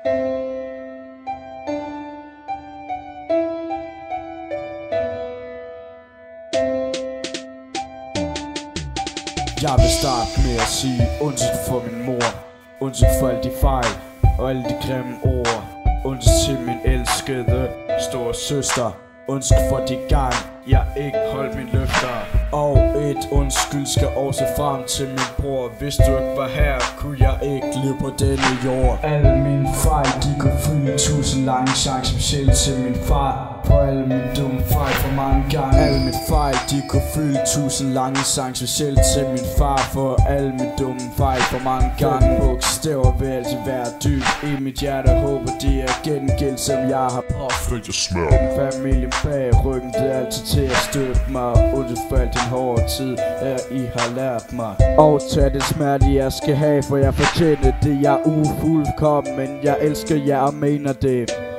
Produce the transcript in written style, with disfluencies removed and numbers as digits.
Jeg vil starte med at sige undskyld for min mor, undskyld for alle de fejl og alle de grimme ord. Undskyld til min elskede store søster, undskyld for de gang jeg ikke holdt mine løfter. Og et undskyld skal også frem til min bror. Hvis du ikke var her, kunne jeg ikke leve på denne jord. Alle mine fejl, de kunne fylde 1000 lange chancer, specielt til min far. For alle mine dumme fejl for mange gange. Alle mine fejl, de kunne fylde 1000 lange sange, specielt til min far. For alle mine dumme fejl for mange gange. Bogstaver vil altid være dyb i mit hjerte. Håber de er gengæld, som jeg har påført jer smerte. Familien bag ryggen, det er altid til at støtte mig. Undskyld for al den hårde tid, at I har lært mig. Og tag det smerte jeg skal have, for jeg fortjener det. Jeg er ufuldkommen, men jeg elsker jer og mener det.